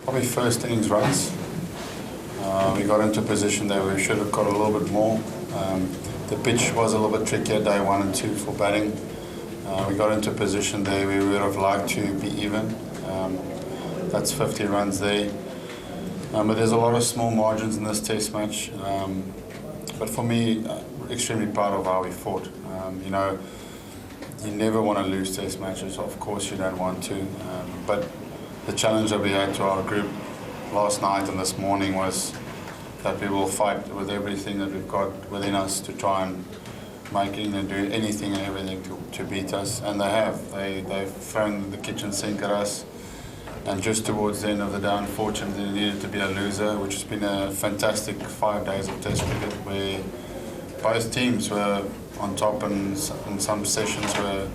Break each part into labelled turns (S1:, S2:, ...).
S1: Probably first innings runs. We got into a position that we should have got a little bit more. The pitch was a little bit trickier day 1 and 2 for batting. We got into a position there we would have liked to be even. That's 50 runs there. But there's a lot of small margins in this test match. But for me, extremely proud of how we fought. You never want to lose test matches. Of course you don't want to. But the challenge that we had to our group last night and this morning was that we will fight with everything that we've got within us to try and make England do anything and everything to beat us. And they have. They've thrown the kitchen sink at us. And just towards the end of the day, unfortunately, there needed to be a loser, which has been a fantastic 5 days of Test cricket where both teams were on top and in some sessions were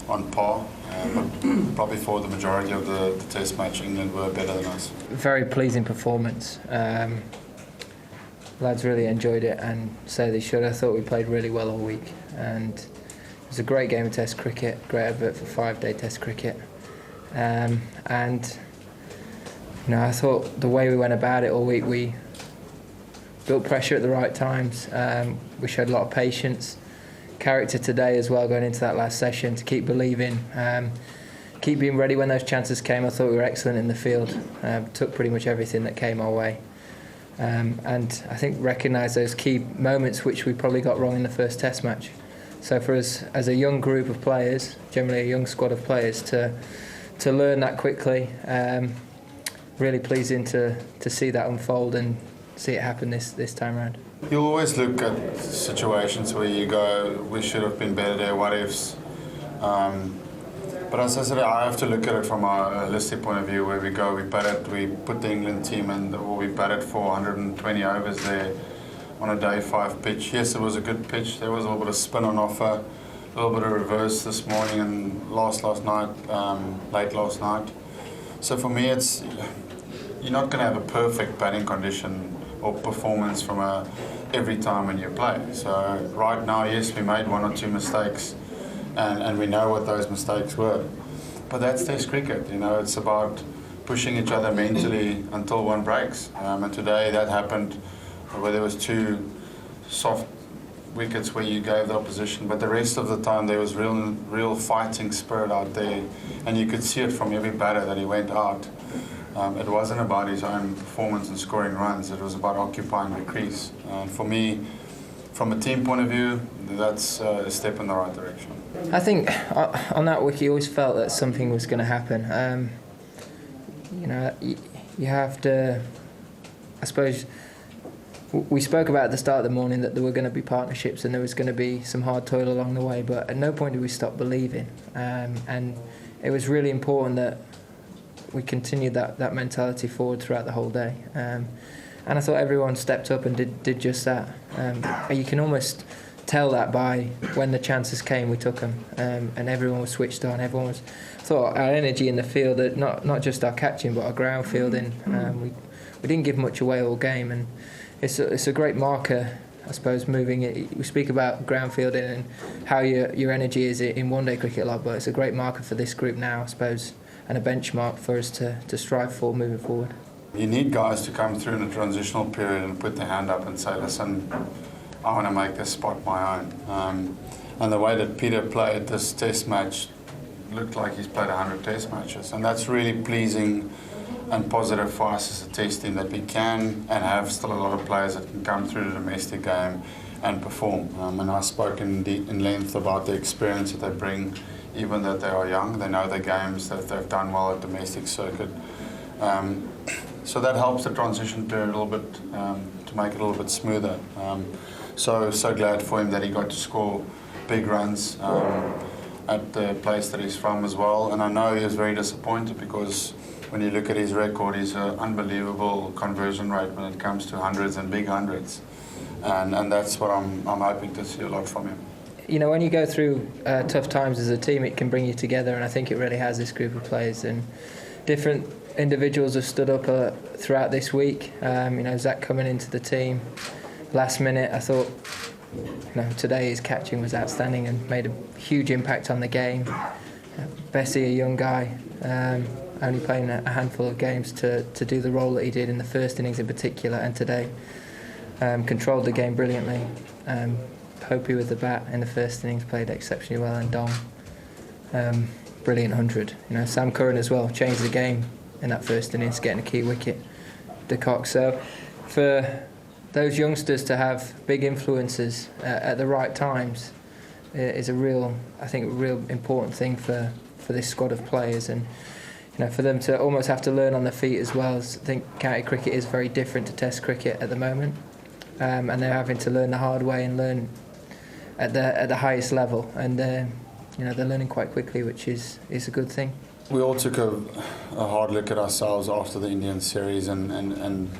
S1: on par. But probably for the majority of the Test match, England were better than us.
S2: Very pleasing performance. Lads really enjoyed it and so they should. I thought we played really well all week. And it was a great game of Test cricket, great effort for 5-day Test cricket. And I thought the way we went about it all week, we built pressure at the right times. We showed a lot of patience, character today as well, going into that last session to keep believing, keep being ready when those chances came. I thought we were excellent in the field, took pretty much everything that came our way. And I think recognise those key moments which we probably got wrong in the first Test match. So for us as a young group of players, generally a young squad of players, to learn that quickly, really pleasing to see that unfold and see it happen this time around.
S1: You'll always look at situations where you go, we should have been better there, what ifs. But as I said, I have to look at it from a holistic point of view where we go, we put the England team in, or we batted for 120 overs there on a day 5 pitch. Yes, it was a good pitch, there was a little bit of spin on offer, a little bit of reverse this morning and last night, late last night. So for me, you're not going to have a perfect batting condition or performance from every time when you play. So right now, yes, we made 1 or 2 mistakes, and we know what those mistakes were. But that's Test cricket. It's about pushing each other mentally until one breaks. And today that happened where there was 2 soft wickets where you gave the opposition, but the rest of the time there was real fighting spirit out there, and you could see it from every batter that he went out. It wasn't about his own performance and scoring runs, it was about occupying the crease. And for me, from a team point of view, that's a step in the right direction.
S2: I think on that wicket you always felt that something was going to happen. You have to, I suppose, we spoke about at the start of the morning that there were going to be partnerships and there was going to be some hard toil along the way, but at no point did we stop believing. And it was really important that we continued that mentality forward throughout the whole day. And I thought everyone stepped up and did just that. You can almost tell that by when the chances came, we took them, and everyone was switched on. Everyone was. I thought our energy in the field, not just our catching, but our ground fielding. We didn't give much away all game, and it's a great marker, I suppose, moving it. We speak about ground fielding and how your energy is in one-day cricket a lot, but it's a great marker for this group now, I suppose, and a benchmark for us to strive for moving forward.
S1: You need guys to come through in a transitional period and put their hand up and say, listen, I want to make this spot my own. And the way that Pieter played this Test match looked like he's played 100 Test matches, and that's really pleasing and positive for us as a Test team, that we can and have still a lot of players that can come through the domestic game and perform. And I've spoken in length about the experience that they bring, even that they are young. They know their games, that they've done well at domestic circuit. So that helps the transition period a little bit to make it a little bit smoother. So glad for him that he got to score big runs at the place that he's from as well. And I know he was very disappointed because when you look at his record, he's an unbelievable conversion rate when it comes to hundreds and big hundreds. And that's what I'm hoping to see a lot from him.
S2: When you go through tough times as a team, it can bring you together, and I think it really has, this group of players. And different individuals have stood up throughout this week. Zach coming into the team last minute, I thought today his catching was outstanding and made a huge impact on the game. Bessie, a young guy, only playing a handful of games to do the role that he did in the first innings in particular, and today controlled the game brilliantly. Hopey with the bat in the first innings played exceptionally well, and Dom, brilliant 100. Sam Curran as well changed the game in that first innings, getting a key wicket. De Kock. So for those youngsters to have big influences at the right times is a real important thing for this squad of players, and for them to almost have to learn on their feet as well. I think county cricket is very different to Test cricket at the moment, and they're having to learn the hard way and learn at the highest level, and they're learning quite quickly, which is a good thing.
S1: We all took a hard look at ourselves after the Indian series, and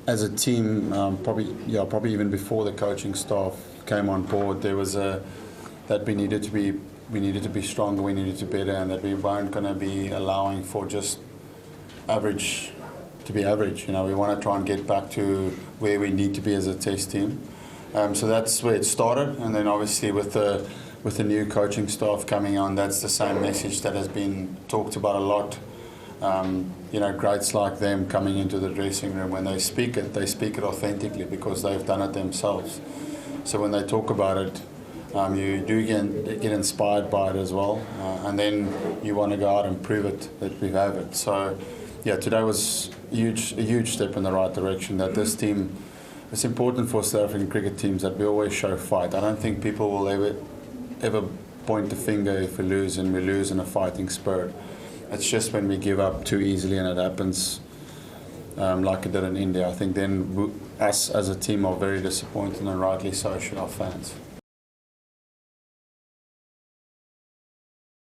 S1: as a team, probably even before the coaching staff came on board, there was that we needed to be stronger, we needed to be better, and that we weren't going to be allowing for just average to be average. We want to try and get back to where we need to be as a Test team. So that's where it started, and then obviously with the new coaching staff coming on, that's the same message that has been talked about a lot. Greats like them coming into the dressing room, when they speak it authentically because they've done it themselves. So when they talk about it, you do get inspired by it as well, and then you want to go out and prove it that we have it. So today was a huge step in the right direction. That this team, it's important for South African cricket teams that we always show fight. I don't think people will ever point the finger if we lose, and we lose in a fighting spirit. It's just when we give up too easily, and it happens like it did in India. I think then us as a team are very disappointed, and rightly so should our fans.